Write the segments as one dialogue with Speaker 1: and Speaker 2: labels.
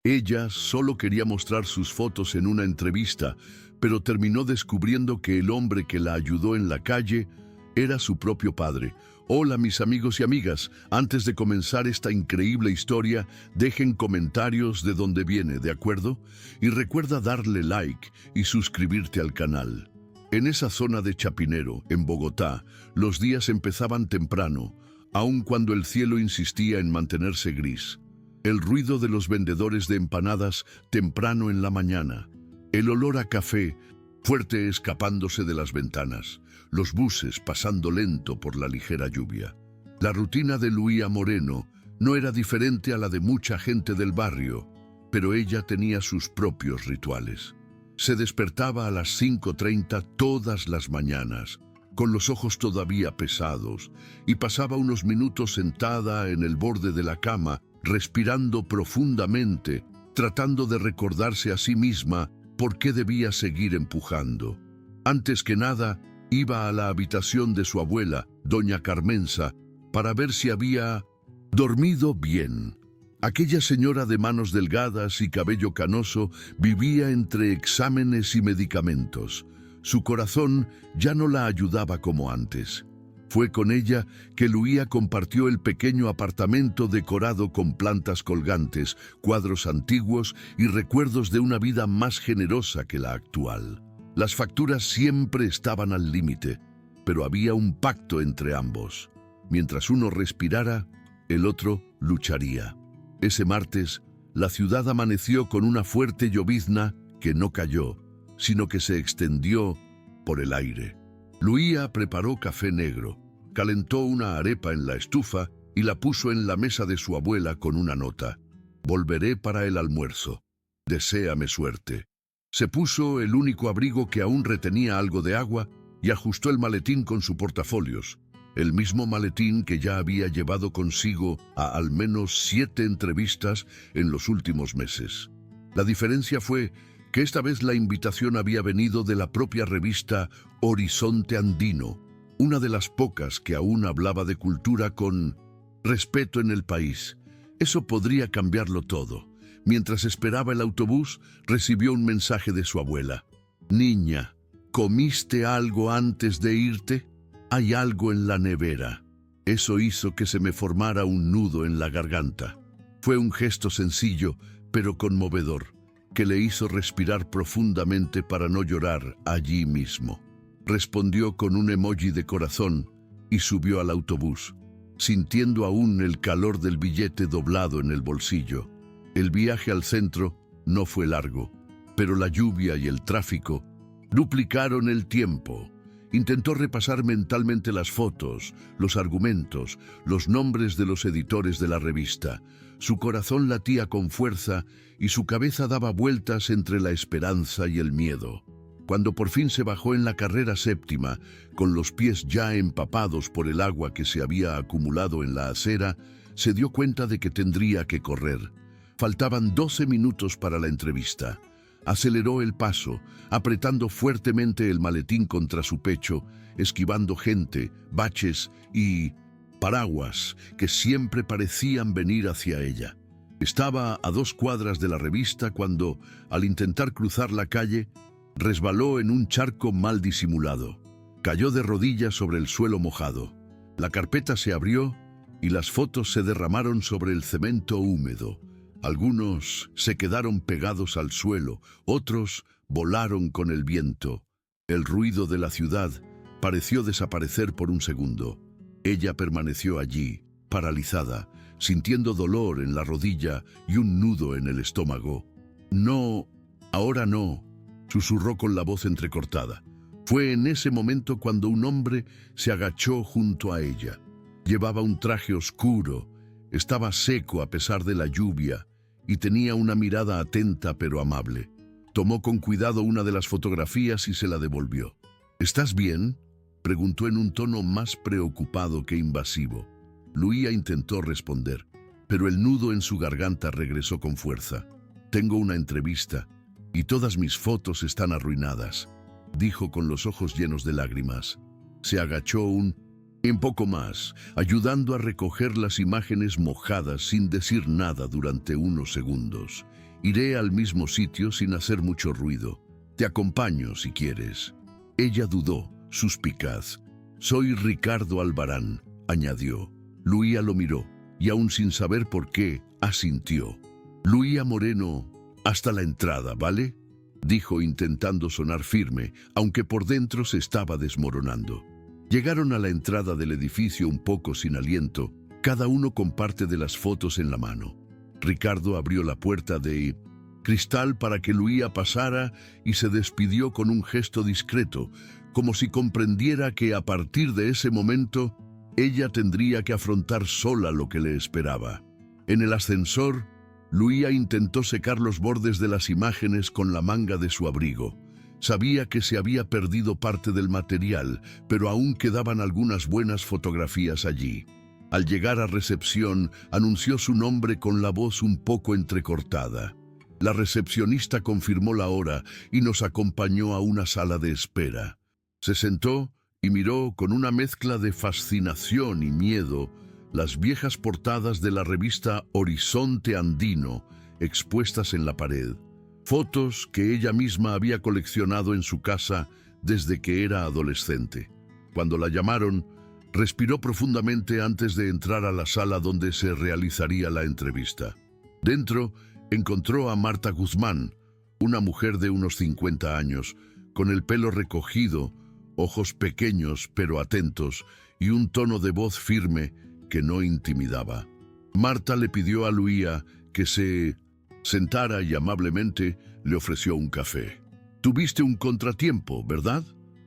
Speaker 1: Ella solo quería mostrar sus fotos en una entrevista, pero terminó descubriendo que el hombre que la ayudó en la calle era su propio padre. Hola mis amigos y amigas, antes de comenzar esta increíble historia, dejen comentarios de dónde viene, ¿de acuerdo? Y recuerda darle like y suscribirte al canal. En esa zona de Chapinero, en Bogotá, los días empezaban temprano, aun cuando el cielo insistía en mantenerse gris. El ruido de los vendedores de empanadas temprano en la mañana, el olor a café fuerte escapándose de las ventanas, los buses pasando lento por la ligera lluvia. La rutina de Luía Moreno no era diferente a la de mucha gente del barrio, pero ella tenía sus propios rituales. Se despertaba a las 5:30 todas las mañanas, con los ojos todavía pesados, y pasaba unos minutos sentada en el borde de la cama, respirando profundamente, tratando de recordarse a sí misma por qué debía seguir empujando. Antes que nada, iba a la habitación de su abuela, doña Carmenza, para ver si había dormido bien. Aquella señora de manos delgadas y cabello canoso vivía entre exámenes y medicamentos. Su corazón ya no la ayudaba como antes. Fue con ella que Luía compartió el pequeño apartamento decorado con plantas colgantes, cuadros antiguos y recuerdos de una vida más generosa que la actual. Las facturas siempre estaban al límite, pero había un pacto entre ambos. Mientras uno respirara, el otro lucharía. Ese martes, la ciudad amaneció con una fuerte llovizna que no cayó, sino que se extendió por el aire. Luía preparó café negro, calentó una arepa en la estufa y la puso en la mesa de su abuela con una nota. Volveré para el almuerzo. Deséame suerte. Se puso el único abrigo que aún retenía algo de agua y ajustó el maletín con su portafolios, el mismo maletín que ya había llevado consigo a al menos 7 entrevistas en los últimos meses. La diferencia fue que esta vez la invitación había venido de la propia revista Horizonte Andino, una de las pocas que aún hablaba de cultura con respeto en el país. Eso podría cambiarlo todo. Mientras esperaba el autobús, recibió un mensaje de su abuela. Niña, ¿comiste algo antes de irte? Hay algo en la nevera. Eso hizo que se me formara un nudo en la garganta. Fue un gesto sencillo, pero conmovedor, que le hizo respirar profundamente para no llorar allí mismo. Respondió con un emoji de corazón y subió al autobús, sintiendo aún el calor del billete doblado en el bolsillo. El viaje al centro no fue largo, pero la lluvia y el tráfico duplicaron el tiempo. Intentó repasar mentalmente las fotos, los argumentos, los nombres de los editores de la revista. Su corazón latía con fuerza y su cabeza daba vueltas entre la esperanza y el miedo. Cuando por fin se bajó en la carrera séptima, con los pies ya empapados por el agua que se había acumulado en la acera, se dio cuenta de que tendría que correr. Faltaban 12 minutos para la entrevista. Aceleró el paso, apretando fuertemente el maletín contra su pecho, esquivando gente, baches y paraguas que siempre parecían venir hacia ella. Estaba a 2 cuadras de la revista cuando, al intentar cruzar la calle, resbaló en un charco mal disimulado. Cayó de rodillas sobre el suelo mojado. La carpeta se abrió y las fotos se derramaron sobre el cemento húmedo. Algunos se quedaron pegados al suelo, otros volaron con el viento. El ruido de la ciudad pareció desaparecer por un segundo. Ella permaneció allí, paralizada, sintiendo dolor en la rodilla y un nudo en el estómago. No, ahora no, susurró con la voz entrecortada. Fue en ese momento cuando un hombre se agachó junto a ella. Llevaba un traje oscuro, estaba seco a pesar de la lluvia y tenía una mirada atenta pero amable. Tomó con cuidado una de las fotografías y se la devolvió. ¿Estás bien?, preguntó en un tono más preocupado que invasivo. Luía intentó responder, pero el nudo en su garganta regresó con fuerza. Tengo una entrevista y todas mis fotos están arruinadas, dijo con los ojos llenos de lágrimas. Se agachó un poco más, ayudando a recoger las imágenes mojadas sin decir nada durante unos segundos. Iré al mismo sitio sin hacer mucho ruido. Te acompaño si quieres. Ella dudó, suspicaz. Soy Ricardo Albarán, añadió. Luía lo miró, y aún sin saber por qué, asintió. Luía Moreno, hasta la entrada, ¿vale?, dijo intentando sonar firme, aunque por dentro se estaba desmoronando. Llegaron a la entrada del edificio un poco sin aliento, cada uno con parte de las fotos en la mano. Ricardo abrió la puerta de cristal para que Luía pasara y se despidió con un gesto discreto, como si comprendiera que a partir de ese momento ella tendría que afrontar sola lo que le esperaba. En el ascensor, Luía intentó secar los bordes de las imágenes con la manga de su abrigo. Sabía que se había perdido parte del material, pero aún quedaban algunas buenas fotografías allí. Al llegar a recepción, anunció su nombre con la voz un poco entrecortada. La recepcionista confirmó la hora y nos acompañó a una sala de espera. Se sentó y miró con una mezcla de fascinación y miedo las viejas portadas de la revista Horizonte Andino expuestas en la pared. Fotos que ella misma había coleccionado en su casa desde que era adolescente. Cuando la llamaron, respiró profundamente antes de entrar a la sala donde se realizaría la entrevista. Dentro, encontró a Marta Guzmán, una mujer de unos 50 años, con el pelo recogido, ojos pequeños pero atentos y un tono de voz firme que no intimidaba. Marta le pidió a Luía que se sentara y amablemente le ofreció un café. Tuviste un contratiempo, ¿verdad?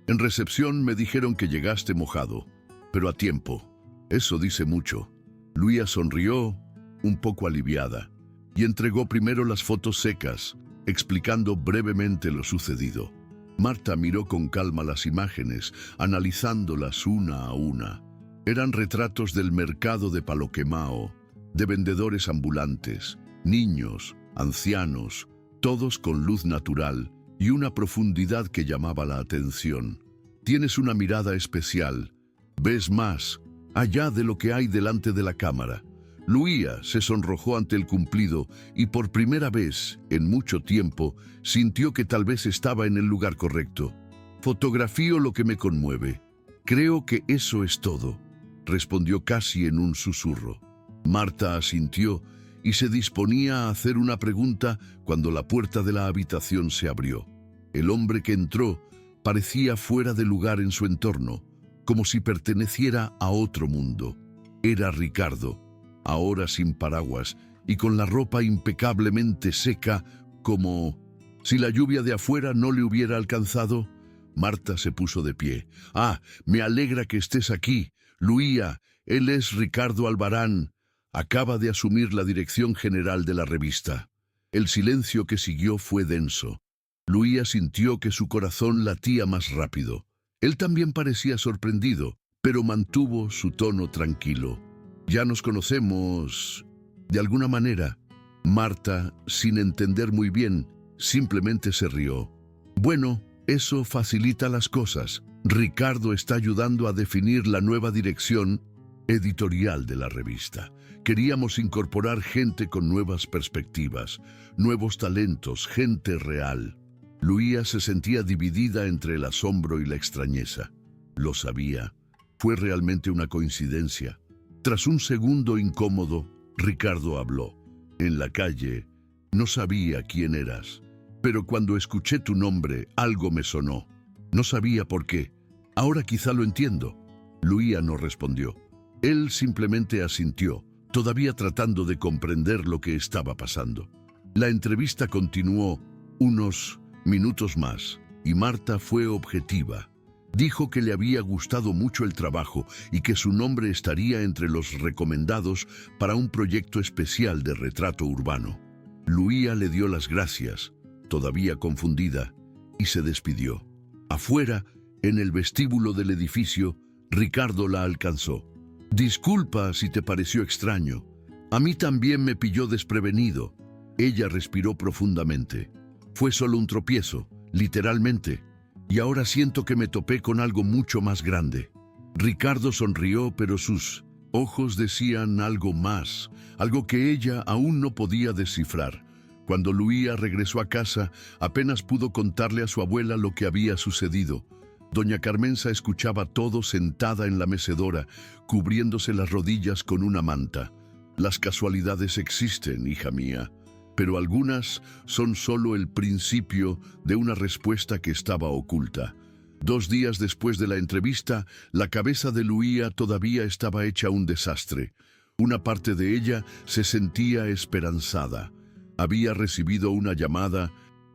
Speaker 1: En recepción me dijeron que llegaste mojado, pero a tiempo. Eso dice mucho. Luía sonrió, un poco aliviada, y entregó primero las fotos secas, explicando brevemente lo sucedido. Marta miró con calma las imágenes, analizándolas una a una. Eran retratos del mercado de Paloquemao, de vendedores ambulantes, niños, ancianos, todos con luz natural y una profundidad que llamaba la atención. Tienes una mirada especial. Ves más, allá de lo que hay delante de la cámara. Luía se sonrojó ante el cumplido y por primera vez en mucho tiempo sintió que tal vez estaba en el lugar correcto. Fotografío lo que me conmueve. Creo que eso es todo, respondió casi en un susurro. Marta asintió y se disponía a hacer una pregunta cuando la puerta de la habitación se abrió. El hombre que entró parecía fuera de lugar en su entorno, como si perteneciera a otro mundo. Era Ricardo, ahora sin paraguas y con la ropa impecablemente seca, como si la lluvia de afuera no le hubiera alcanzado. Marta se puso de pie. «Ah, me alegra que estés aquí. Luía, él es Ricardo Albarán. Acaba de asumir la dirección general de la revista». El silencio que siguió fue denso. Luía sintió que su corazón latía más rápido. Él también parecía sorprendido, pero mantuvo su tono tranquilo. «Ya nos conocemos de alguna manera». Marta, sin entender muy bien, simplemente se rió. «Bueno, eso facilita las cosas. Ricardo está ayudando a definir la nueva dirección editorial de la revista. Queríamos incorporar gente con nuevas perspectivas, nuevos talentos, gente real». Luía se sentía dividida entre el asombro y la extrañeza. Lo sabía. Fue realmente una coincidencia. Tras un segundo incómodo, Ricardo habló. «En la calle, no sabía quién eras, pero cuando escuché tu nombre, algo me sonó. No sabía por qué. Ahora quizá lo entiendo». Luía no respondió. Él simplemente asintió, todavía tratando de comprender lo que estaba pasando. La entrevista continuó unos minutos más, y Marta fue objetiva. Dijo que le había gustado mucho el trabajo y que su nombre estaría entre los recomendados para un proyecto especial de retrato urbano. Luía le dio las gracias, todavía confundida, y se despidió. Afuera, en el vestíbulo del edificio, Ricardo la alcanzó. «Disculpa si te pareció extraño. A mí también me pilló desprevenido». Ella respiró profundamente. «Fue solo un tropiezo, literalmente. Y ahora siento que me topé con algo mucho más grande». Ricardo sonrió, pero sus ojos decían algo más, algo que ella aún no podía descifrar. Cuando Luía regresó a casa, apenas pudo contarle a su abuela lo que había sucedido. Doña Carmenza escuchaba todo sentada en la mecedora, cubriéndose las rodillas con una manta. Las casualidades existen, hija mía, pero algunas son solo el principio de una respuesta que estaba oculta. 2 días después de la entrevista, la cabeza de Luía todavía estaba hecha un desastre. Una parte de ella se sentía esperanzada. Había recibido una llamada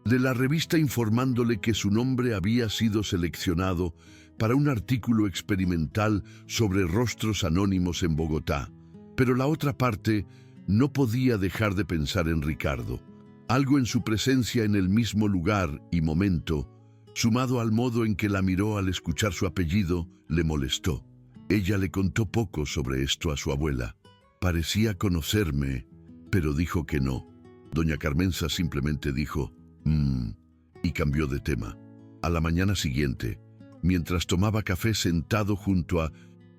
Speaker 1: de la revista informándole que su nombre había sido seleccionado para un artículo experimental sobre rostros anónimos en Bogotá. Pero la otra parte no podía dejar de pensar en Ricardo. Algo en su presencia en el mismo lugar y momento, sumado al modo en que la miró al escuchar su apellido, le molestó. Ella le contó poco sobre esto a su abuela. Parecía conocerme, pero dijo que no. Doña Carmenza simplemente dijo, y cambió de tema. A la mañana siguiente, mientras tomaba café sentado junto a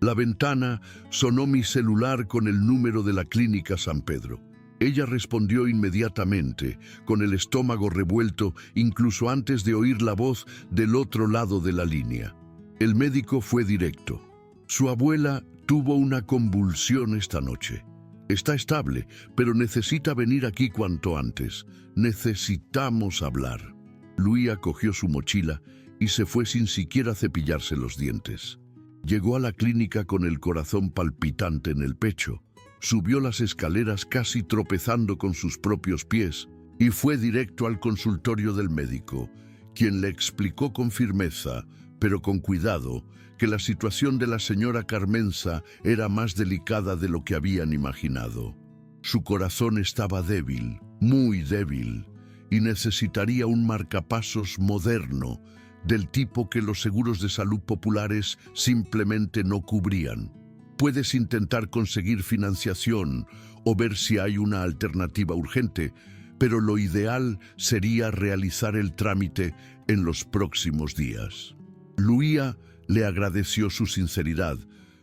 Speaker 1: la ventana, sonó mi celular con el número de la clínica San Pedro. Ella respondió inmediatamente, con el estómago revuelto, incluso antes de oír la voz del otro lado de la línea. El médico fue directo. Su abuela tuvo una convulsión esta noche. Está estable, pero necesita venir aquí cuanto antes. Necesitamos hablar. Luía cogió su mochila y se fue sin siquiera cepillarse los dientes. Llegó a la clínica con el corazón palpitante en el pecho. Subió las escaleras casi tropezando con sus propios pies y fue directo al consultorio del médico, quien le explicó con firmeza, pero con cuidado, que la situación de la señora Carmenza era más delicada de lo que habían imaginado. Su corazón estaba débil, muy débil, y necesitaría un marcapasos moderno, del tipo que los seguros de salud populares simplemente no cubrían. Puedes intentar conseguir financiación o ver si hay una alternativa urgente, pero lo ideal sería realizar el trámite en los próximos días. Luía le agradeció su sinceridad,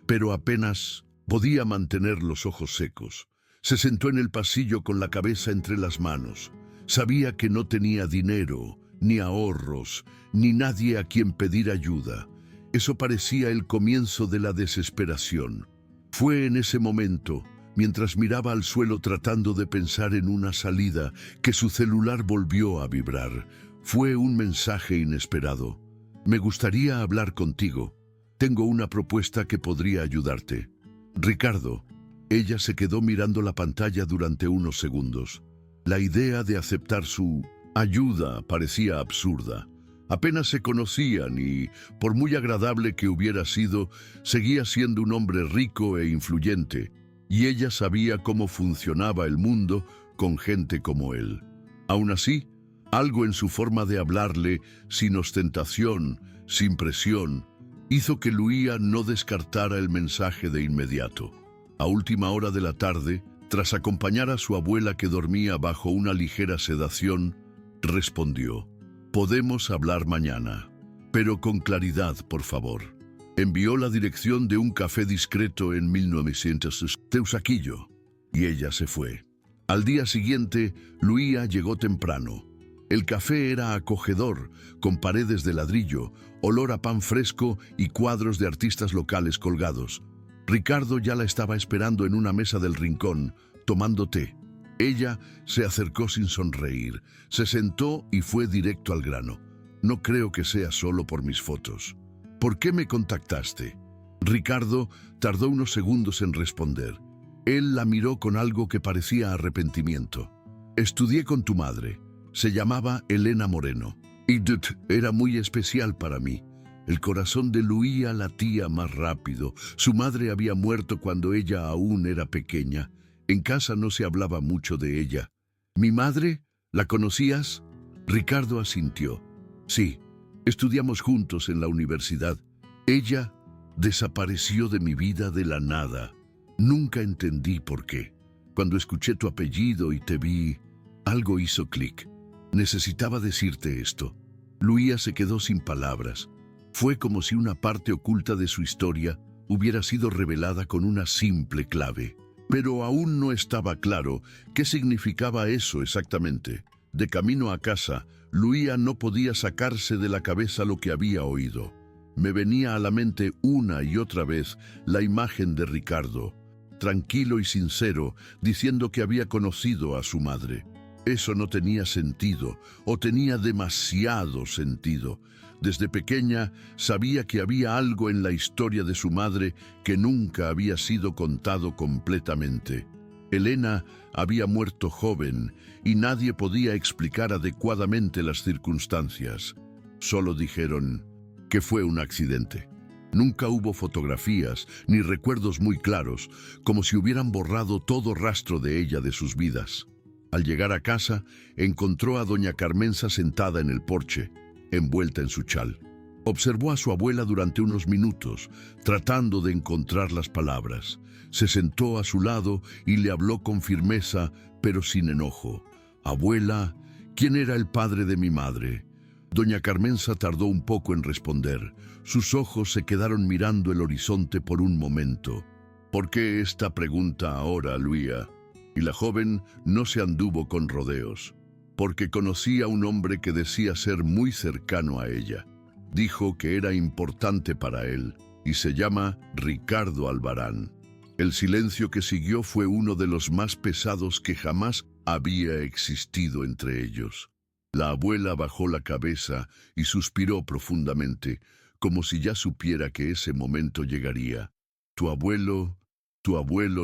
Speaker 1: pero apenas podía mantener los ojos secos. Se sentó en el pasillo con la cabeza entre las manos. Sabía que no tenía dinero, ni ahorros, ni nadie a quien pedir ayuda. Eso parecía el comienzo de la desesperación. Fue en ese momento, mientras miraba al suelo tratando de pensar en una salida, que su celular volvió a vibrar. Fue un mensaje inesperado. Me gustaría hablar contigo. Tengo una propuesta que podría ayudarte. Ricardo. Ella se quedó mirando la pantalla durante unos segundos. La idea de aceptar su ayuda parecía absurda. Apenas se conocían y, por muy agradable que hubiera sido, seguía siendo un hombre rico e influyente, y ella sabía cómo funcionaba el mundo con gente como él. Aún así, algo en su forma de hablarle, sin ostentación, sin presión, hizo que Luía no descartara el mensaje de inmediato. A última hora de la tarde, tras acompañar a su abuela que dormía bajo una ligera sedación, respondió: «Podemos hablar mañana, pero con claridad, por favor». Envió la dirección de un café discreto en 1900 Teusaquillo, y ella se fue. Al día siguiente, Luía llegó temprano. El café era acogedor, con paredes de ladrillo, olor a pan fresco y cuadros de artistas locales colgados. Ricardo ya la estaba esperando en una mesa del rincón, tomando té. Ella se acercó sin sonreír, se sentó y fue directo al grano. «No creo que sea solo por mis fotos. ¿Por qué me contactaste?». Ricardo tardó unos segundos en responder. Él la miró con algo que parecía arrepentimiento. «Estudié con tu madre. Se llamaba Elena Moreno. Y era muy especial para mí». El corazón de Luía latía más rápido. Su madre había muerto cuando ella aún era pequeña. En casa no se hablaba mucho de ella. «¿Mi madre? ¿La conocías?». Ricardo asintió. «Sí, estudiamos juntos en la universidad. Ella desapareció de mi vida de la nada. Nunca entendí por qué. Cuando escuché tu apellido y te vi, algo hizo clic. Necesitaba decirte esto». Luía se quedó sin palabras. Fue como si una parte oculta de su historia hubiera sido revelada con una simple clave. Pero aún no estaba claro qué significaba eso exactamente. De camino a casa, Luía no podía sacarse de la cabeza lo que había oído. Me venía a la mente una y otra vez la imagen de Ricardo, tranquilo y sincero, diciendo que había conocido a su madre. Eso no tenía sentido, o tenía demasiado sentido. Desde pequeña sabía que había algo en la historia de su madre que nunca había sido contado completamente. Elena había muerto joven y nadie podía explicar adecuadamente las circunstancias. Solo dijeron que fue un accidente. Nunca hubo fotografías ni recuerdos muy claros, como si hubieran borrado todo rastro de ella de sus vidas. Al llegar a casa, encontró a doña Carmenza sentada en el porche, envuelta en su chal. Observó a su abuela durante unos minutos, tratando de encontrar las palabras. Se sentó a su lado y le habló con firmeza, pero sin enojo. «Abuela, ¿quién era el padre de mi madre?». Doña Carmenza tardó un poco en responder. Sus ojos se quedaron mirando el horizonte por un momento. «¿Por qué esta pregunta ahora, Luía?». Y la joven no se anduvo con rodeos. «Porque conocí a un hombre que decía ser muy cercano a ella. Dijo que era importante para él, y se llama Ricardo Albarán». El silencio que siguió fue uno de los más pesados que jamás había existido entre ellos. La abuela bajó la cabeza y suspiró profundamente, como si ya supiera que ese momento llegaría. Tu abuelo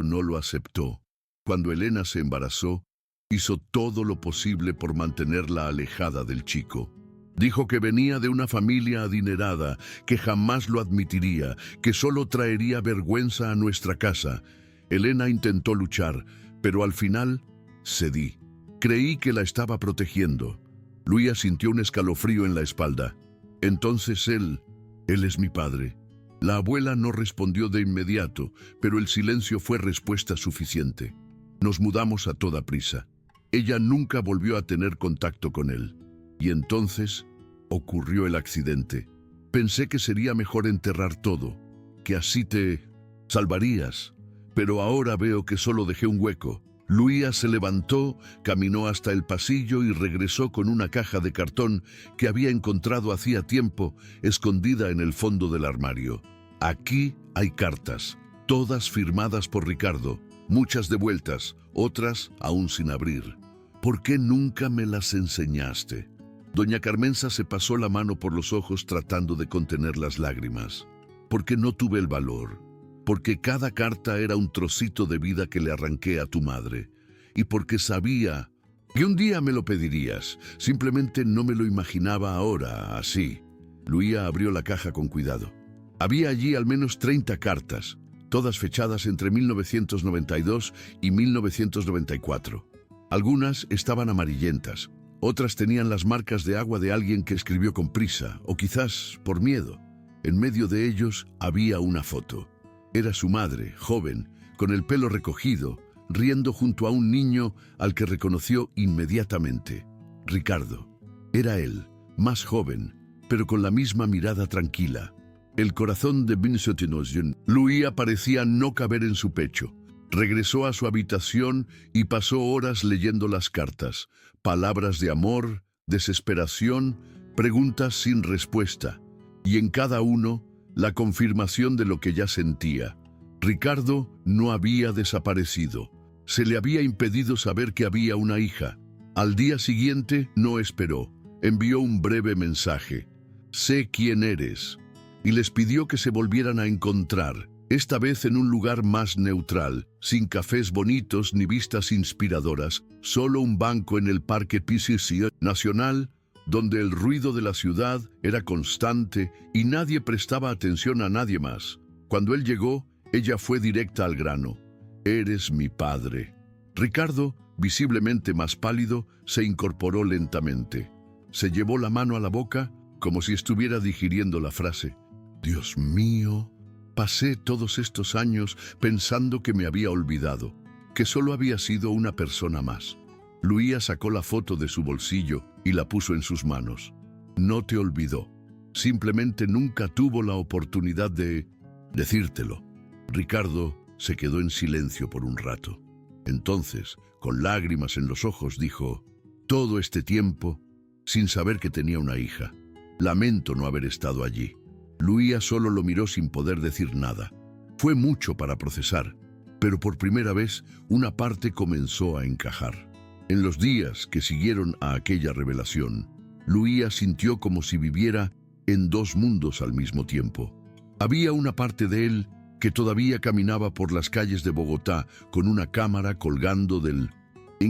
Speaker 1: no lo aceptó. Cuando Elena se embarazó, hizo todo lo posible por mantenerla alejada del chico. Dijo que venía de una familia adinerada, que jamás lo admitiría, que solo traería vergüenza a nuestra casa. Elena intentó luchar, pero al final cedí. Creí que la estaba protegiendo. Luía sintió un escalofrío en la espalda. Entonces él es mi padre. La abuela no respondió de inmediato, pero el silencio fue respuesta suficiente. Nos mudamos a toda prisa. Ella nunca volvió a tener contacto con él. Y entonces ocurrió el accidente. Pensé que sería mejor enterrar todo, que así te salvarías. Pero ahora veo que solo dejé un hueco. Luía se levantó, caminó hasta el pasillo y regresó con una caja de cartón que había encontrado hacía tiempo, escondida en el fondo del armario. Aquí hay cartas, todas firmadas por Ricardo, muchas devueltas, otras aún sin abrir. ¿Por qué nunca me las enseñaste? Doña Carmenza se pasó la mano por los ojos tratando de contener las lágrimas. Porque no tuve el valor. Porque cada carta era un trocito de vida que le arranqué a tu madre. Y porque sabía que un día me lo pedirías. Simplemente no me lo imaginaba ahora, así. Luía abrió la caja con cuidado. Había allí al menos 30 cartas, todas fechadas entre 1992 y 1994. Algunas estaban amarillentas. Otras tenían las marcas de agua de alguien que escribió con prisa, o quizás por miedo. En medio de ellos había una foto. Era su madre, joven, con el pelo recogido, riendo junto a un niño al que reconoció inmediatamente. Ricardo. Era él, más joven, pero con la misma mirada tranquila. El corazón de Vincent Luía parecía no caber en su pecho. Regresó a su habitación y pasó horas leyendo las cartas. Palabras de amor, desesperación, preguntas sin respuesta. Y en cada uno, la confirmación de lo que ya sentía. Ricardo no había desaparecido. Se le había impedido saber que había una hija. Al día siguiente no esperó. Envió un breve mensaje. «Sé quién eres». Y les pidió que se volvieran a encontrar, esta vez en un lugar más neutral, sin cafés bonitos ni vistas inspiradoras, solo un banco en el Parque PCC Nacional, donde el ruido de la ciudad era constante y nadie prestaba atención a nadie más. Cuando él llegó, ella fue directa al grano. «Eres mi padre». Ricardo, visiblemente más pálido, se incorporó lentamente. Se llevó la mano a la boca, como si estuviera digiriendo la frase. «Dios mío, pasé todos estos años pensando que me había olvidado, que solo había sido una persona más». Luía sacó la foto de su bolsillo y la puso en sus manos. «No te olvidó. Simplemente nunca tuvo la oportunidad de decírtelo». Ricardo se quedó en silencio por un rato. Entonces, con lágrimas en los ojos, dijo: «Todo este tiempo, sin saber que tenía una hija. Lamento no haber estado allí». Luía solo lo miró sin poder decir nada. Fue mucho para procesar, pero por primera vez una parte comenzó a encajar. En los días que siguieron a aquella revelación, Luía sintió como si viviera en dos mundos al mismo tiempo. Había una parte de él que todavía caminaba por las calles de Bogotá con una cámara colgando del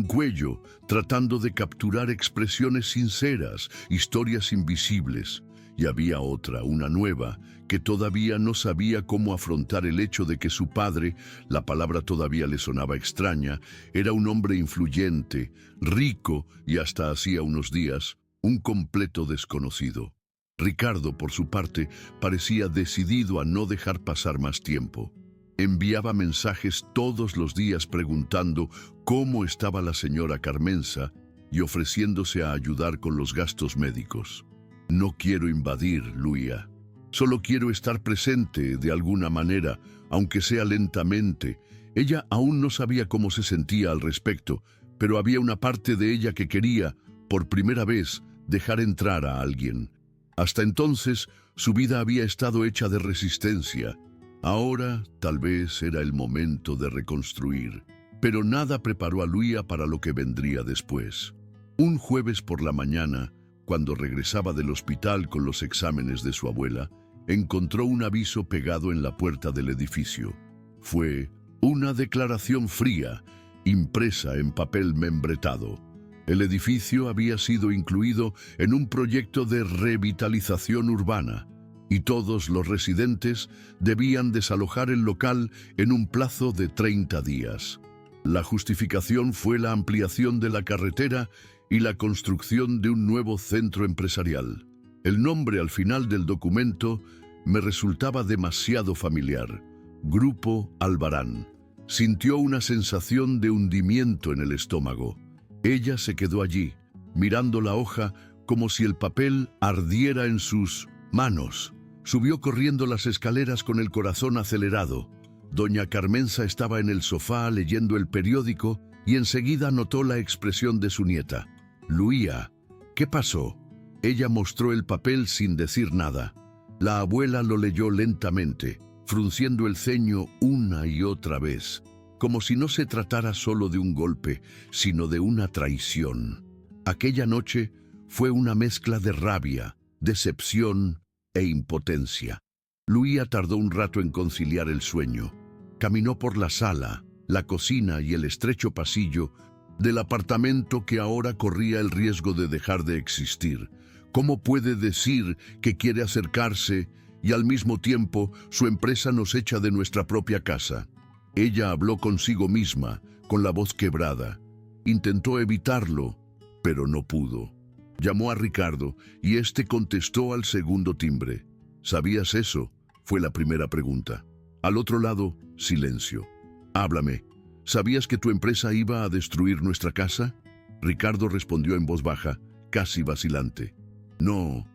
Speaker 1: cuello, tratando de capturar expresiones sinceras, historias invisibles. Y había otra, una nueva, que todavía no sabía cómo afrontar el hecho de que su padre, la palabra todavía le sonaba extraña, era un hombre influyente, rico y hasta hacía unos días, un completo desconocido. Ricardo, por su parte, parecía decidido a no dejar pasar más tiempo. Enviaba mensajes todos los días preguntando cómo estaba la señora Carmenza y ofreciéndose a ayudar con los gastos médicos. «No quiero invadir, Luía. Solo quiero estar presente de alguna manera, aunque sea lentamente». Ella aún no sabía cómo se sentía al respecto, pero había una parte de ella que quería, por primera vez, dejar entrar a alguien. Hasta entonces, su vida había estado hecha de resistencia. Ahora, tal vez, era el momento de reconstruir. Pero nada preparó a Luía para lo que vendría después. Un jueves por la mañana, cuando regresaba del hospital con los exámenes de su abuela, encontró un aviso pegado en la puerta del edificio. Fue una declaración fría, impresa en papel membretado. El edificio había sido incluido en un proyecto de revitalización urbana, y todos los residentes debían desalojar el local en un plazo de 30 días. La justificación fue la ampliación de la carretera y la construcción de un nuevo centro empresarial. El nombre al final del documento me resultaba demasiado familiar: Grupo Albarán. Sintió una sensación de hundimiento en el estómago. Ella se quedó allí, mirando la hoja como si el papel ardiera en sus manos. Subió corriendo las escaleras con el corazón acelerado. Doña Carmenza estaba en el sofá leyendo el periódico y enseguida notó la expresión de su nieta. «Luía, ¿qué pasó?». Ella mostró el papel sin decir nada. La abuela lo leyó lentamente, frunciendo el ceño una y otra vez, como si no se tratara solo de un golpe, sino de una traición. Aquella noche fue una mezcla de rabia, decepción e impotencia. Luía tardó un rato en conciliar el sueño. Caminó por la sala, la cocina y el estrecho pasillo del apartamento que ahora corría el riesgo de dejar de existir. ¿Cómo puede decir que quiere acercarse y al mismo tiempo su empresa nos echa de nuestra propia casa? Ella habló consigo misma, con la voz quebrada. Intentó evitarlo, pero no pudo. Llamó a Ricardo y éste contestó al segundo timbre. «¿Sabías eso?», fue la primera pregunta. Al otro lado, silencio. «Háblame. ¿Sabías que tu empresa iba a destruir nuestra casa?». Ricardo respondió en voz baja, casi vacilante. «No,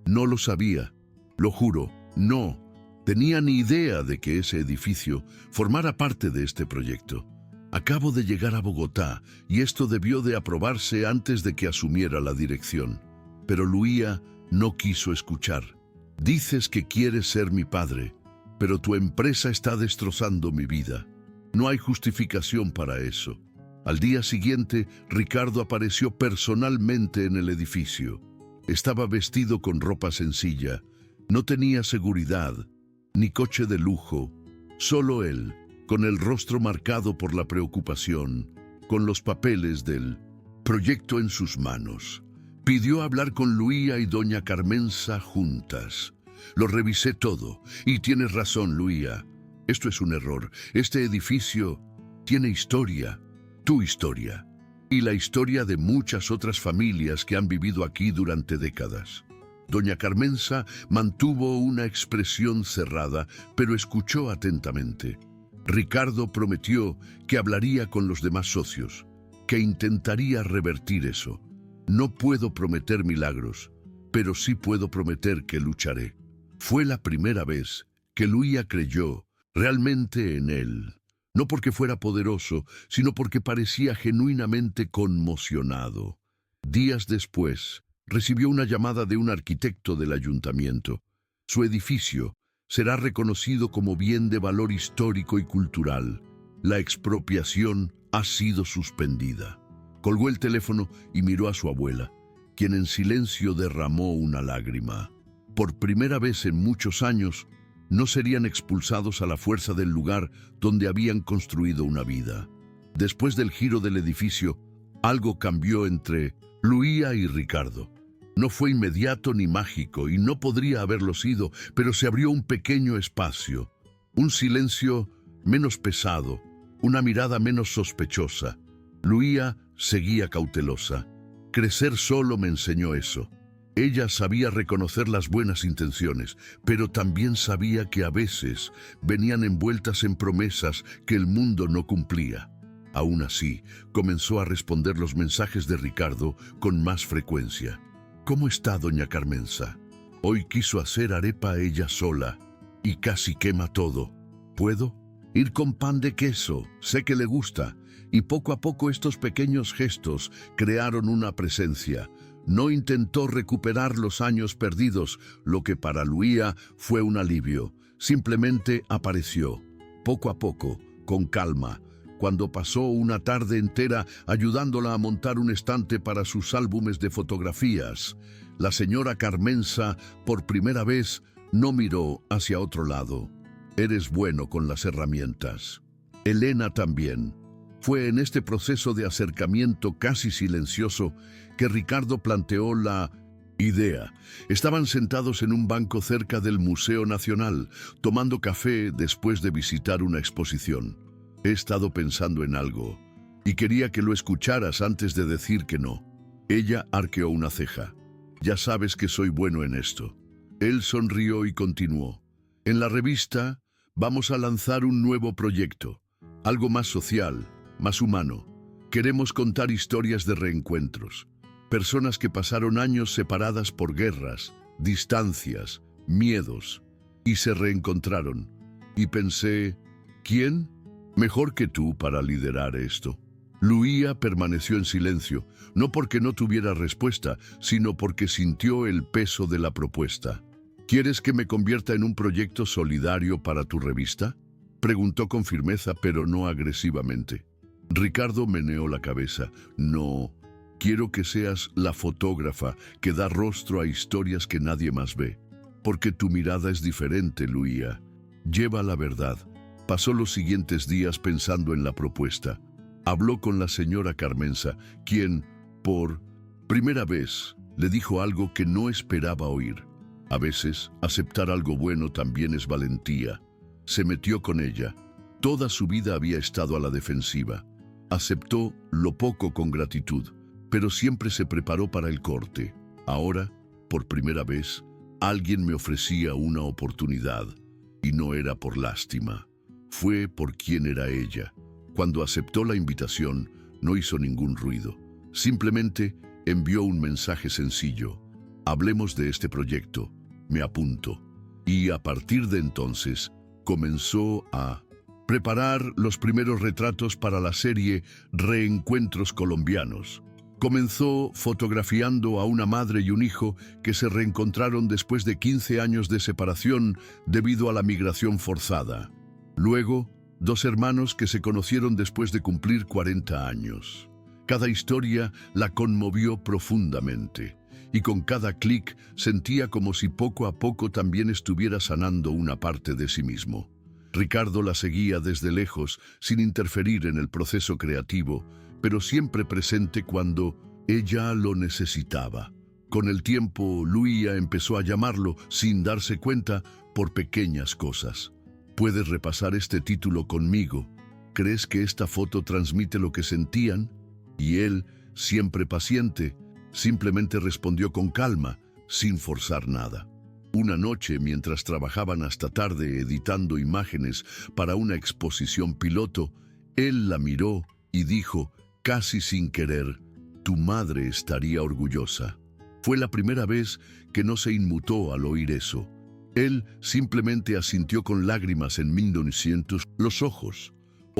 Speaker 1: no lo sabía. Lo juro, no. Tenía ni idea de que ese edificio formara parte de este proyecto. Acabo de llegar a Bogotá y esto debió de aprobarse antes de que asumiera la dirección». Pero Luía no quiso escuchar. «Dices que quieres ser mi padre, pero tu empresa está destrozando mi vida. No hay justificación para eso». Al día siguiente, Ricardo apareció personalmente en el edificio. Estaba vestido con ropa sencilla. No tenía seguridad, ni coche de lujo. Solo él, con el rostro marcado por la preocupación, con los papeles del proyecto en sus manos. Pidió hablar con Luía y doña Carmenza juntas. «Lo revisé todo, y tienes razón, Luía. Esto es un error. Este edificio tiene historia, tu historia, y la historia de muchas otras familias que han vivido aquí durante décadas». Doña Carmenza mantuvo una expresión cerrada, pero escuchó atentamente. Ricardo prometió que hablaría con los demás socios, que intentaría revertir eso. «No puedo prometer milagros, pero sí puedo prometer que lucharé». Fue la primera vez que Luía creyó realmente en él. No porque fuera poderoso, sino porque parecía genuinamente conmocionado. Días después, recibió una llamada de un arquitecto del ayuntamiento. Su edificio será reconocido como bien de valor histórico y cultural. La expropiación ha sido suspendida. Colgó el teléfono y miró a su abuela, quien en silencio derramó una lágrima. Por primera vez en muchos años, no serían expulsados a la fuerza del lugar donde habían construido una vida. Después del giro del edificio, algo cambió entre Luía y Ricardo. No fue inmediato ni mágico y no podría haberlo sido, pero se abrió un pequeño espacio, un silencio menos pesado, una mirada menos sospechosa. Luía seguía cautelosa. Crecer solo me enseñó eso. Ella sabía reconocer las buenas intenciones, pero también sabía que a veces venían envueltas en promesas que el mundo no cumplía. Aún así, comenzó a responder los mensajes de Ricardo con más frecuencia. ¿Cómo está doña Carmenza? Hoy quiso hacer arepa ella sola y casi quema todo. ¿Puedo? Ir con pan de queso, sé que le gusta. Y poco a poco estos pequeños gestos crearon una presencia. No intentó recuperar los años perdidos, lo que para Luía fue un alivio. Simplemente apareció, poco a poco, con calma, cuando pasó una tarde entera ayudándola a montar un estante para sus álbumes de fotografías. La señora Carmenza, por primera vez, no miró hacia otro lado. Eres bueno con las herramientas. Elena también. Fue en este proceso de acercamiento casi silencioso que Ricardo planteó la idea. Estaban sentados en un banco cerca del Museo Nacional, tomando café después de visitar una exposición. He estado pensando en algo y quería que lo escucharas antes de decir que no. Ella arqueó una ceja. Ya sabes que soy bueno en esto. Él sonrió y continuó. En la revista vamos a lanzar un nuevo proyecto, algo más social, más humano. Queremos contar historias de reencuentros. Personas que pasaron años separadas por guerras, distancias, miedos, y se reencontraron. Y pensé, ¿quién mejor que tú para liderar esto? Luía permaneció en silencio, no porque no tuviera respuesta, sino porque sintió el peso de la propuesta. ¿Quieres que me convierta en un proyecto solidario para tu revista? Preguntó con firmeza, pero no agresivamente. Ricardo meneó la cabeza. No, quiero que seas la fotógrafa que da rostro a historias que nadie más ve. Porque tu mirada es diferente, Luía. Lleva la verdad. Pasó los siguientes días pensando en la propuesta. Habló con la señora Carmenza, quien, por primera vez, le dijo algo que no esperaba oír. A veces, aceptar algo bueno también es valentía. Se metió con ella. Toda su vida había estado a la defensiva. Aceptó lo poco con gratitud, pero siempre se preparó para el corte. Ahora, por primera vez, alguien me ofrecía una oportunidad, y no era por lástima. Fue por quién era ella. Cuando aceptó la invitación, no hizo ningún ruido. Simplemente envió un mensaje sencillo. Hablemos de este proyecto. Me apunto. Y a partir de entonces, comenzó a preparar los primeros retratos para la serie Reencuentros Colombianos. Comenzó fotografiando a una madre y un hijo que se reencontraron después de 15 años de separación debido a la migración forzada. Luego, dos hermanos que se conocieron después de cumplir 40 años. Cada historia la conmovió profundamente, y con cada clic sentía como si poco a poco también estuviera sanando una parte de sí mismo. Ricardo la seguía desde lejos, sin interferir en el proceso creativo, pero siempre presente cuando ella lo necesitaba. Con el tiempo, Luía empezó a llamarlo, sin darse cuenta, por pequeñas cosas. ¿Puedes repasar este título conmigo? ¿Crees que esta foto transmite lo que sentían? Y él, siempre paciente, simplemente respondió con calma, sin forzar nada. Una noche, mientras trabajaban hasta tarde editando imágenes para una exposición piloto, él la miró y dijo, casi sin querer, tu madre estaría orgullosa. Fue la primera vez que no se inmutó al oír eso. Él simplemente asintió con lágrimas en 1900 los ojos.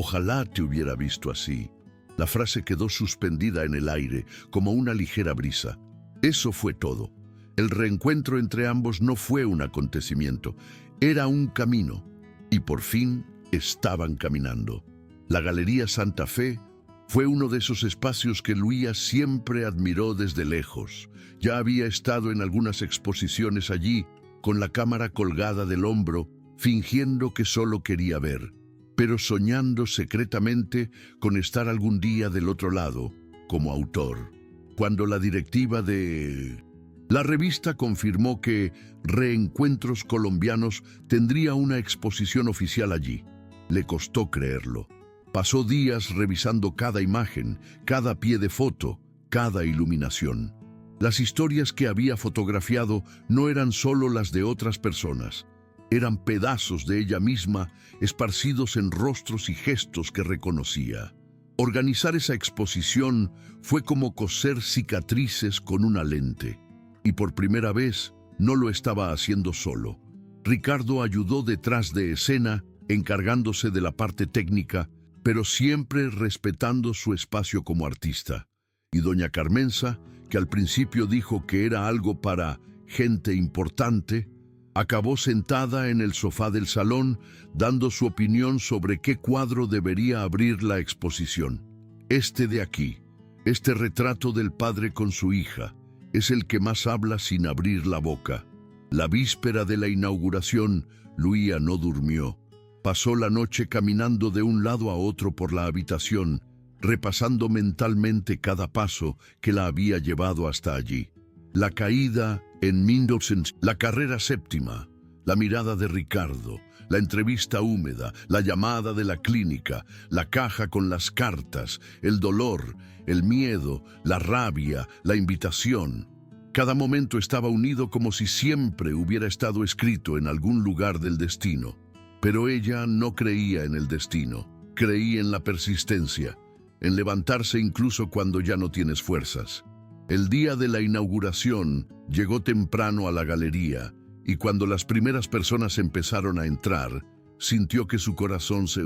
Speaker 1: Ojalá te hubiera visto así. La frase quedó suspendida en el aire, como una ligera brisa. Eso fue todo. El reencuentro entre ambos no fue un acontecimiento, era un camino. Y por fin estaban caminando. La Galería Santa Fe fue uno de esos espacios que Luía siempre admiró desde lejos. Ya había estado en algunas exposiciones allí, con la cámara colgada del hombro, fingiendo que solo quería ver, pero soñando secretamente con estar algún día del otro lado, como autor. Cuando la directiva de la revista confirmó que Reencuentros Colombianos tendría una exposición oficial allí, le costó creerlo. Pasó días revisando cada imagen, cada pie de foto, cada iluminación. Las historias que había fotografiado no eran solo las de otras personas, eran pedazos de ella misma esparcidos en rostros y gestos que reconocía. Organizar esa exposición fue como coser cicatrices con una lente. Y por primera vez no lo estaba haciendo solo. Ricardo ayudó detrás de escena, encargándose de la parte técnica, pero siempre respetando su espacio como artista. Y doña Carmenza, que al principio dijo que era algo para gente importante, acabó sentada en el sofá del salón dando su opinión sobre qué cuadro debería abrir la exposición. Este de aquí, este retrato del padre con su hija, es el que más habla sin abrir la boca. La víspera de la inauguración, Luía no durmió. Pasó la noche caminando de un lado a otro por la habitación, repasando mentalmente cada paso que la había llevado hasta allí. La caída en Mendelssohn, la carrera séptima, la mirada de Ricardo, la entrevista húmeda, la llamada de la clínica, la caja con las cartas, el dolor, el miedo, la rabia, la invitación. Cada momento estaba unido como si siempre hubiera estado escrito en algún lugar del destino. Pero ella no creía en el destino, creía en la persistencia, en levantarse incluso cuando ya no tienes fuerzas. El día de la inauguración llegó temprano a la galería y cuando las primeras personas empezaron a entrar, sintió que su corazón se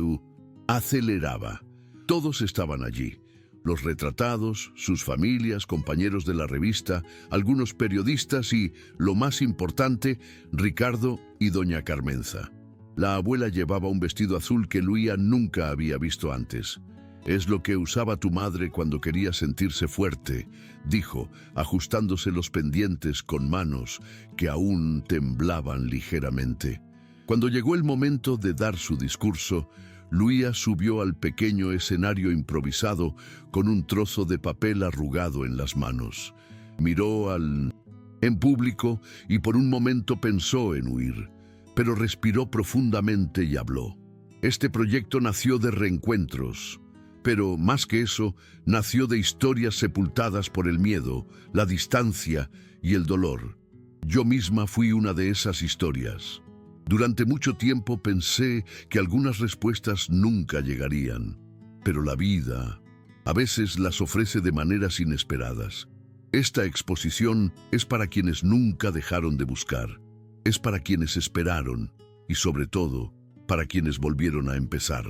Speaker 1: aceleraba. Todos estaban allí, los retratados, sus familias, compañeros de la revista, algunos periodistas y, lo más importante, Ricardo y doña Carmenza. La abuela llevaba un vestido azul que Luía nunca había visto antes. «Es lo que usaba tu madre cuando quería sentirse fuerte», dijo, ajustándose los pendientes con manos que aún temblaban ligeramente. Cuando llegó el momento de dar su discurso, Luía subió al pequeño escenario improvisado con un trozo de papel arrugado en las manos. Miró en público y por un momento pensó en huir, pero respiró profundamente y habló. Este proyecto nació de reencuentros. Pero, más que eso, nació de historias sepultadas por el miedo, la distancia y el dolor. Yo misma fui una de esas historias. Durante mucho tiempo pensé que algunas respuestas nunca llegarían. Pero la vida, a veces las ofrece de maneras inesperadas. Esta exposición es para quienes nunca dejaron de buscar. Es para quienes esperaron y, sobre todo, para quienes volvieron a empezar.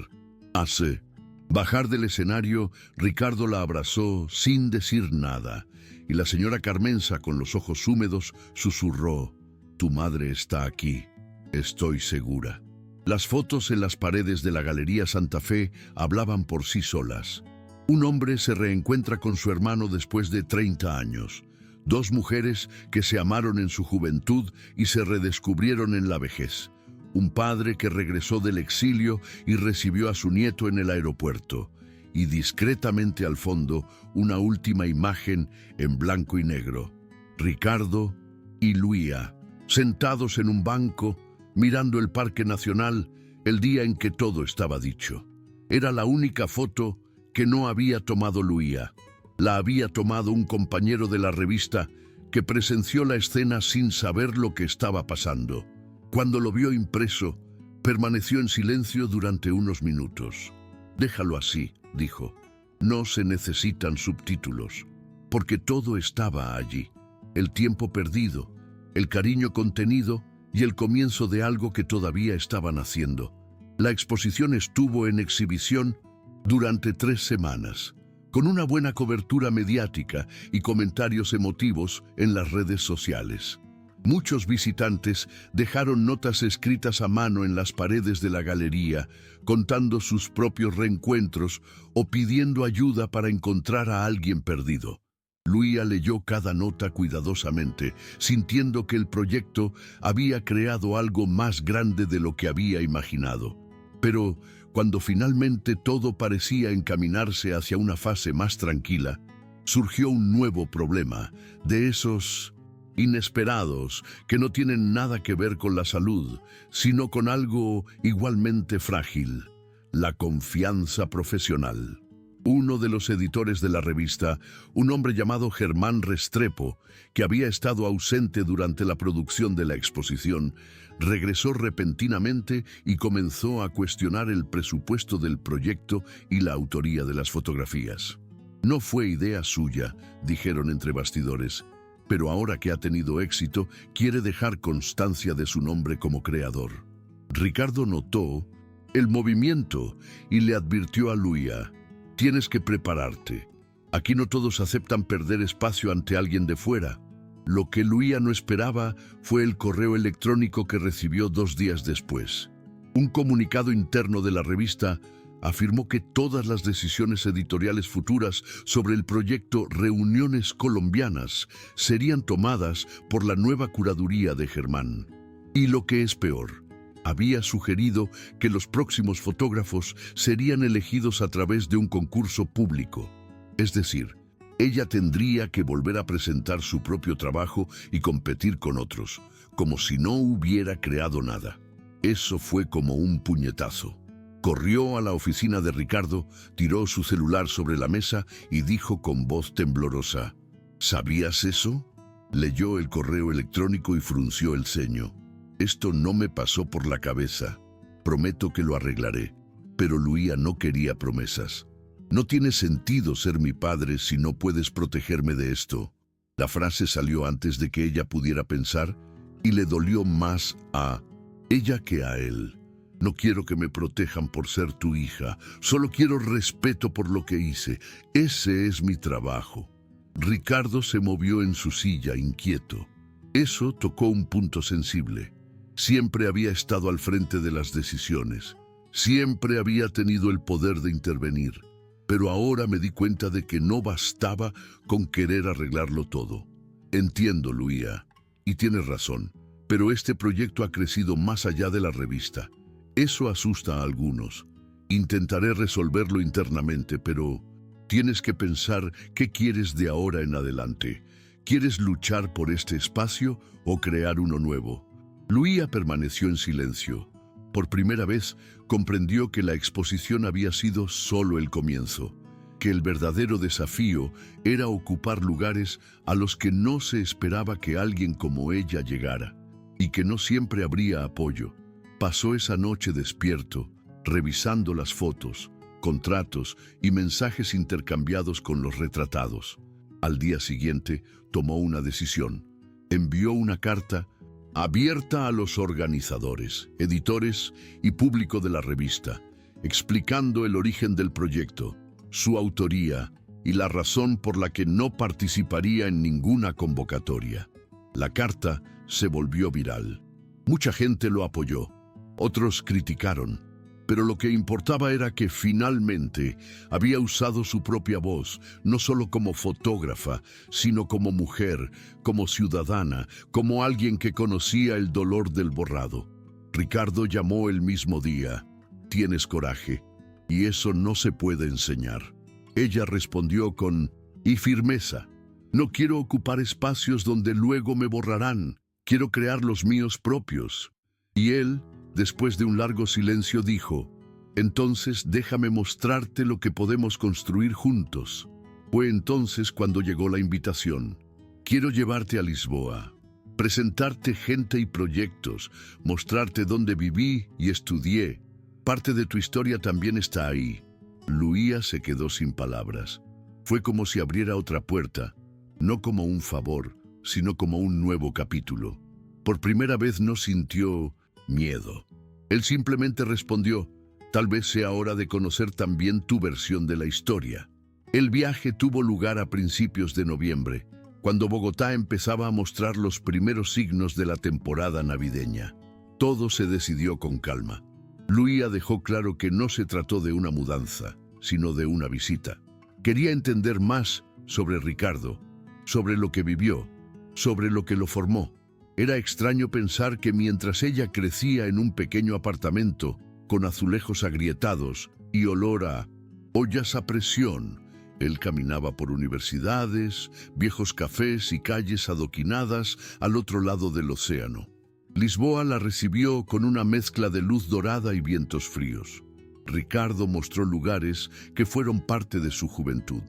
Speaker 1: Bajar del escenario, Ricardo la abrazó sin decir nada, y la señora Carmenza, con los ojos húmedos, susurró: «Tu madre está aquí, estoy segura». Las fotos en las paredes de la Galería Santa Fe hablaban por sí solas. Un hombre se reencuentra con su hermano después de 30 años. Dos mujeres que se amaron en su juventud y se redescubrieron en la vejez. Un padre que regresó del exilio y recibió a su nieto en el aeropuerto. Y discretamente al fondo, una última imagen en blanco y negro. Ricardo y Luía, sentados en un banco, mirando el Parque Nacional, el día en que todo estaba dicho. Era la única foto que no había tomado Luía. La había tomado un compañero de la revista que presenció la escena sin saber lo que estaba pasando. Cuando lo vio impreso, permaneció en silencio durante unos minutos. «Déjalo así», dijo. «No se necesitan subtítulos, porque todo estaba allí. El tiempo perdido, el cariño contenido y el comienzo de algo que todavía estaba naciendo. La exposición estuvo en exhibición durante 3 semanas, con una buena cobertura mediática y comentarios emotivos en las redes sociales. Muchos visitantes dejaron notas escritas a mano en las paredes de la galería, contando sus propios reencuentros o pidiendo ayuda para encontrar a alguien perdido. Luía leyó cada nota cuidadosamente, sintiendo que el proyecto había creado algo más grande de lo que había imaginado. Pero cuando finalmente todo parecía encaminarse hacia una fase más tranquila, surgió un nuevo problema, de esos inesperados, que no tienen nada que ver con la salud, sino con algo igualmente frágil: la confianza profesional. Uno de los editores de la revista, un hombre llamado Germán Restrepo, que había estado ausente durante la producción de la exposición, regresó repentinamente y comenzó a cuestionar el presupuesto del proyecto y la autoría de las fotografías. No fue idea suya, dijeron entre bastidores, pero ahora que ha tenido éxito, quiere dejar constancia de su nombre como creador. Ricardo notó el movimiento y le advirtió a Luía: tienes que prepararte. Aquí no todos aceptan perder espacio ante alguien de fuera. Lo que Luía no esperaba fue el correo electrónico que recibió 2 días después. Un comunicado interno de la revista afirmó que todas las decisiones editoriales futuras sobre el proyecto Reuniones Colombianas serían tomadas por la nueva curaduría de Germán. Y lo que es peor, había sugerido que los próximos fotógrafos serían elegidos a través de un concurso público. Es decir, ella tendría que volver a presentar su propio trabajo y competir con otros, como si no hubiera creado nada. Eso fue como un puñetazo. Corrió a la oficina de Ricardo, tiró su celular sobre la mesa y dijo con voz temblorosa: ¿sabías eso? Leyó el correo electrónico y frunció el ceño. Esto no me pasó por la cabeza. Prometo que lo arreglaré. Pero Luía no quería promesas. No tiene sentido ser mi padre si no puedes protegerme de esto. La frase salió antes de que ella pudiera pensar y le dolió más a ella que a él. No quiero que me protejan por ser tu hija. Solo quiero respeto por lo que hice. Ese es mi trabajo. Ricardo se movió en su silla, inquieto. Eso tocó un punto sensible. Siempre había estado al frente de las decisiones. Siempre había tenido el poder de intervenir. Pero ahora me di cuenta de que no bastaba con querer arreglarlo todo. Entiendo, Luía, y tienes razón, pero este proyecto ha crecido más allá de la revista. Eso asusta a algunos. Intentaré resolverlo internamente, pero tienes que pensar qué quieres de ahora en adelante. ¿Quieres luchar por este espacio o crear uno nuevo? Luía permaneció en silencio. Por primera vez comprendió que la exposición había sido solo el comienzo, que el verdadero desafío era ocupar lugares a los que no se esperaba que alguien como ella llegara, y que no siempre habría apoyo. Pasó esa noche despierto, revisando las fotos, contratos y mensajes intercambiados con los retratados. Al día siguiente, tomó una decisión. Envió una carta abierta a los organizadores, editores y público de la revista, explicando el origen del proyecto, su autoría y la razón por la que no participaría en ninguna convocatoria. La carta se volvió viral. Mucha gente lo apoyó, otros criticaron, pero lo que importaba era que finalmente había usado su propia voz, no solo como fotógrafa, sino como mujer, como ciudadana, como alguien que conocía el dolor del borrado. Ricardo llamó el mismo día: «Tienes coraje, y eso no se puede enseñar». Ella respondió con firmeza: «No quiero ocupar espacios donde luego me borrarán, quiero crear los míos propios». Y él, después de un largo silencio, dijo: «Entonces déjame mostrarte lo que podemos construir juntos». Fue entonces cuando llegó la invitación. «Quiero llevarte a Lisboa, presentarte gente y proyectos, mostrarte dónde viví y estudié. Parte de tu historia también está ahí». Luía se quedó sin palabras. Fue como si abriera otra puerta, no como un favor, sino como un nuevo capítulo. Por primera vez no sintió miedo. Él simplemente respondió: tal vez sea hora de conocer también tu versión de la historia. El viaje tuvo lugar a principios de noviembre, cuando Bogotá empezaba a mostrar los primeros signos de la temporada navideña. Todo se decidió con calma. Luía dejó claro que no se trató de una mudanza, sino de una visita. Quería entender más sobre Ricardo, sobre lo que vivió, sobre lo que lo formó. Era extraño pensar que mientras ella crecía en un pequeño apartamento, con azulejos agrietados y olor a ollas a presión, él caminaba por universidades, viejos cafés y calles adoquinadas al otro lado del océano. Lisboa la recibió con una mezcla de luz dorada y vientos fríos. Ricardo mostró lugares que fueron parte de su juventud.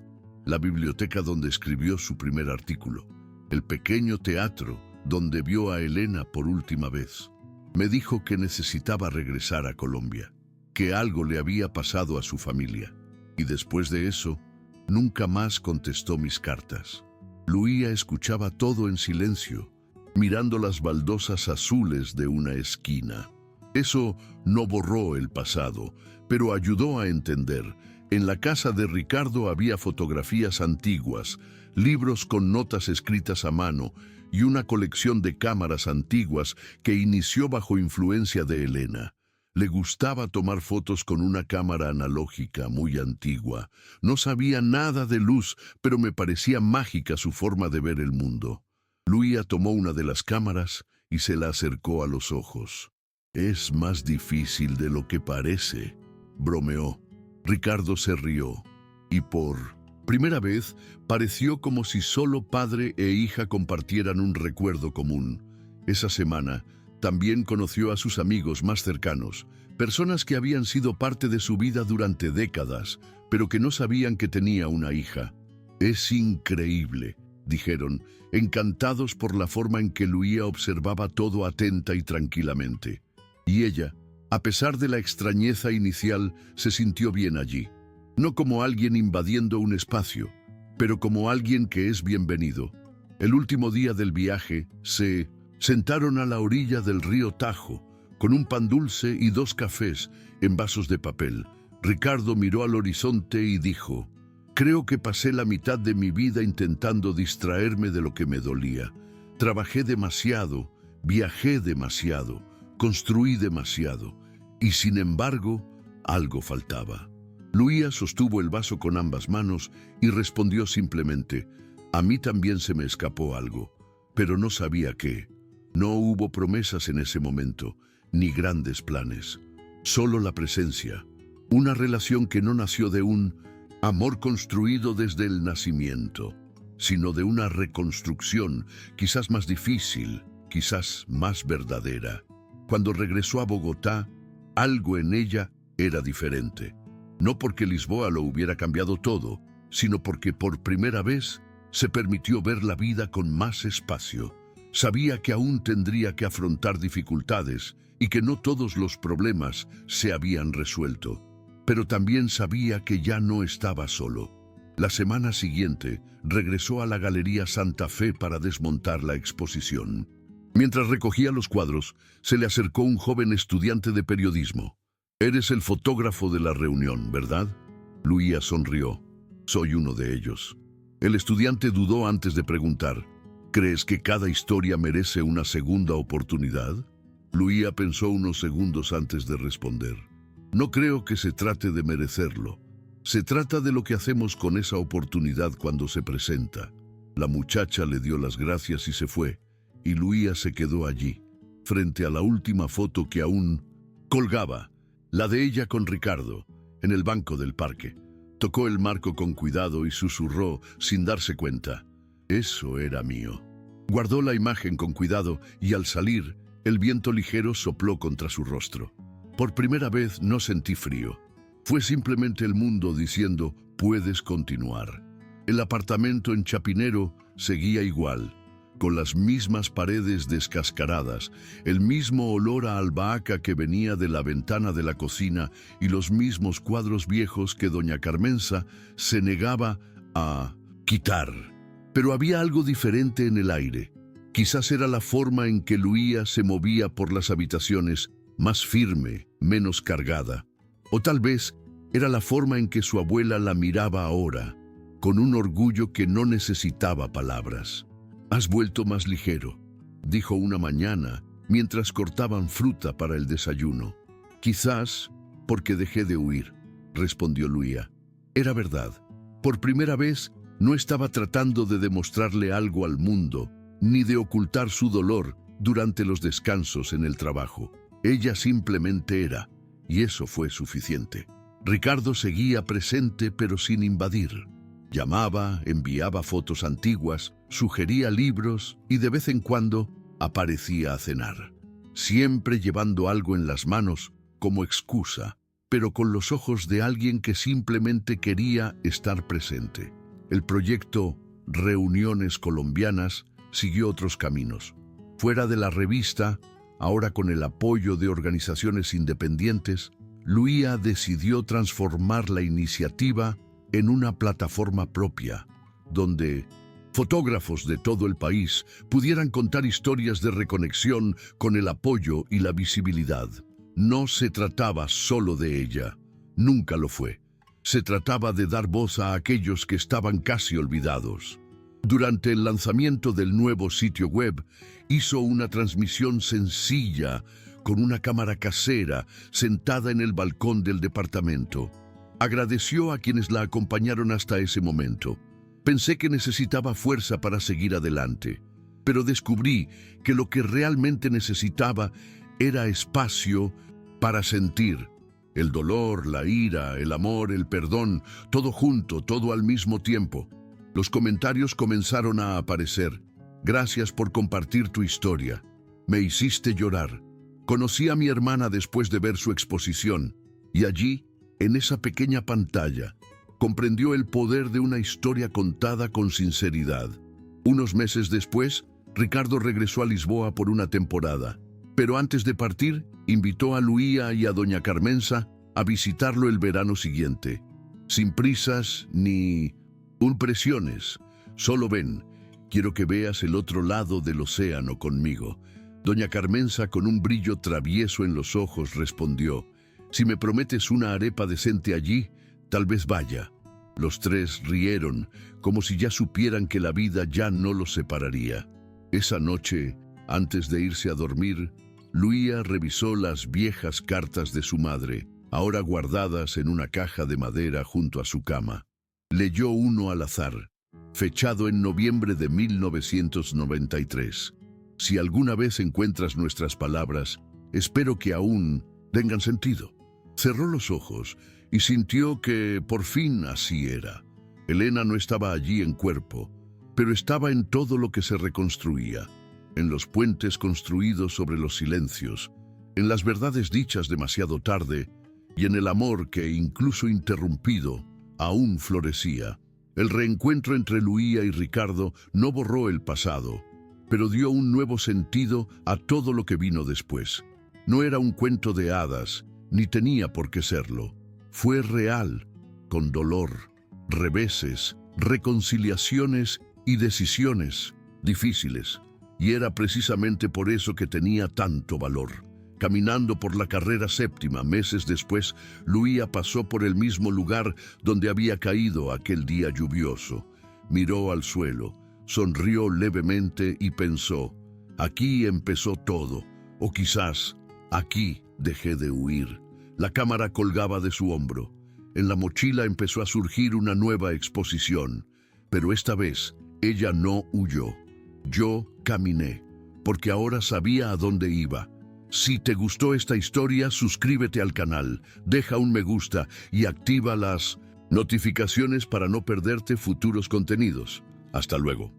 Speaker 1: La biblioteca donde escribió su primer artículo, el pequeño teatro donde vio a Elena por última vez. Me dijo que necesitaba regresar a Colombia, que algo le había pasado a su familia. Y después de eso, nunca más contestó mis cartas. Luía escuchaba todo en silencio, mirando las baldosas azules de una esquina. Eso no borró el pasado, pero ayudó a entender. En la casa de Ricardo había fotografías antiguas, libros con notas escritas a mano y una colección de cámaras antiguas que inició bajo influencia de Elena. Le gustaba tomar fotos con una cámara analógica muy antigua. No sabía nada de luz, pero me parecía mágica su forma de ver el mundo. Luía tomó una de las cámaras y se la acercó a los ojos. «Es más difícil de lo que parece», bromeó. Ricardo se rió, y por primera vez pareció como si solo padre e hija compartieran un recuerdo común. Esa semana también conoció a sus amigos más cercanos, personas que habían sido parte de su vida durante décadas, pero que no sabían que tenía una hija. «Es increíble», dijeron, encantados por la forma en que Luía observaba todo atenta y tranquilamente. Y ella, a pesar de la extrañeza inicial, se sintió bien allí. No como alguien invadiendo un espacio, pero como alguien que es bienvenido. El último día del viaje, se sentaron a la orilla del río Tajo, con un pan dulce y 2 cafés en vasos de papel. Ricardo miró al horizonte y dijo: «Creo que pasé la mitad de mi vida intentando distraerme de lo que me dolía. Trabajé demasiado, viajé demasiado, construí demasiado, y sin embargo, algo faltaba». Luía sostuvo el vaso con ambas manos y respondió simplemente: «A mí también se me escapó algo, pero no sabía qué». No hubo promesas en ese momento, ni grandes planes. Solo la presencia, una relación que no nació de un amor construido desde el nacimiento, sino de una reconstrucción, quizás más difícil, quizás más verdadera. Cuando regresó a Bogotá, algo en ella era diferente. No porque Lisboa lo hubiera cambiado todo, sino porque por primera vez se permitió ver la vida con más espacio. Sabía que aún tendría que afrontar dificultades y que no todos los problemas se habían resuelto. Pero también sabía que ya no estaba solo. La semana siguiente regresó a la Galería Santa Fe para desmontar la exposición. Mientras recogía los cuadros, se le acercó un joven estudiante de periodismo. «Eres el fotógrafo de la reunión, ¿verdad?». Luía sonrió. «Soy uno de ellos». El estudiante dudó antes de preguntar: «¿Crees que cada historia merece una segunda oportunidad?». Luía pensó unos segundos antes de responder: «No creo que se trate de merecerlo. Se trata de lo que hacemos con esa oportunidad cuando se presenta». La muchacha le dio las gracias y se fue, y Luía se quedó allí, frente a la última foto que aún colgaba, la de ella con Ricardo, en el banco del parque. Tocó el marco con cuidado y susurró sin darse cuenta: «Eso era mío». Guardó la imagen con cuidado y al salir, el viento ligero sopló contra su rostro. Por primera vez no sentí frío. Fue simplemente el mundo diciendo: «Puedes continuar». El apartamento en Chapinero seguía igual, con las mismas paredes descascaradas, el mismo olor a albahaca que venía de la ventana de la cocina y los mismos cuadros viejos que doña Carmenza se negaba a quitar. Pero había algo diferente en el aire. Quizás era la forma en que Luía se movía por las habitaciones, más firme, menos cargada. O tal vez era la forma en que su abuela la miraba ahora, con un orgullo que no necesitaba palabras. «Has vuelto más ligero», dijo una mañana mientras cortaban fruta para el desayuno. «Quizás porque dejé de huir», respondió Luía. Era verdad. Por primera vez no estaba tratando de demostrarle algo al mundo, ni de ocultar su dolor durante los descansos en el trabajo. Ella simplemente era, y eso fue suficiente. Ricardo seguía presente pero sin invadir. Llamaba, enviaba fotos antiguas, sugería libros y de vez en cuando aparecía a cenar. Siempre llevando algo en las manos como excusa, pero con los ojos de alguien que simplemente quería estar presente. El proyecto Reuniones Colombianas siguió otros caminos. Fuera de la revista, ahora con el apoyo de organizaciones independientes, Luía decidió transformar la iniciativa en una plataforma propia, donde fotógrafos de todo el país pudieran contar historias de reconexión con el apoyo y la visibilidad. No se trataba solo de ella, nunca lo fue. Se trataba de dar voz a aquellos que estaban casi olvidados. Durante el lanzamiento del nuevo sitio web, hizo una transmisión sencilla con una cámara casera sentada en el balcón del departamento. Agradeció a quienes la acompañaron hasta ese momento. Pensé que necesitaba fuerza para seguir adelante, pero descubrí que lo que realmente necesitaba era espacio para sentir. El dolor, la ira, el amor, el perdón, todo junto, todo al mismo tiempo. Los comentarios comenzaron a aparecer. «Gracias por compartir tu historia. Me hiciste llorar. Conocí a mi hermana después de ver su exposición, y allí, en esa pequeña pantalla, comprendió el poder de una historia contada con sinceridad». Unos meses después, Ricardo regresó a Lisboa por una temporada. Pero antes de partir, invitó a Luía y a doña Carmenza a visitarlo el verano siguiente. Sin prisas ni presiones. «Solo ven, quiero que veas el otro lado del océano conmigo». Doña Carmenza, con un brillo travieso en los ojos, respondió: «Si me prometes una arepa decente allí, tal vez vaya». Los tres rieron, como si ya supieran que la vida ya no los separaría. Esa noche, antes de irse a dormir, Luía revisó las viejas cartas de su madre, ahora guardadas en una caja de madera junto a su cama. Leyó uno al azar, fechado en noviembre de 1993. «Si alguna vez encuentras nuestras palabras, espero que aún tengan sentido». Cerró los ojos y sintió que por fin así era. Elena no estaba allí en cuerpo, pero estaba en todo lo que se reconstruía, en los puentes construidos sobre los silencios, en las verdades dichas demasiado tarde y en el amor que, incluso interrumpido, aún florecía. El reencuentro entre Luía y Ricardo no borró el pasado, pero dio un nuevo sentido a todo lo que vino después. No era un cuento de hadas, ni tenía por qué serlo. Fue real, con dolor, reveses, reconciliaciones y decisiones difíciles. Y era precisamente por eso que tenía tanto valor. Caminando por la carrera séptima, meses después, Luía pasó por el mismo lugar donde había caído aquel día lluvioso. Miró al suelo, sonrió levemente y pensó: «Aquí empezó todo, o quizás aquí dejé de huir». La cámara colgaba de su hombro. En la mochila empezó a surgir una nueva exposición, pero esta vez ella no huyó. Yo caminé, porque ahora sabía a dónde iba. Si te gustó esta historia, suscríbete al canal, deja un me gusta y activa las notificaciones para no perderte futuros contenidos. Hasta luego.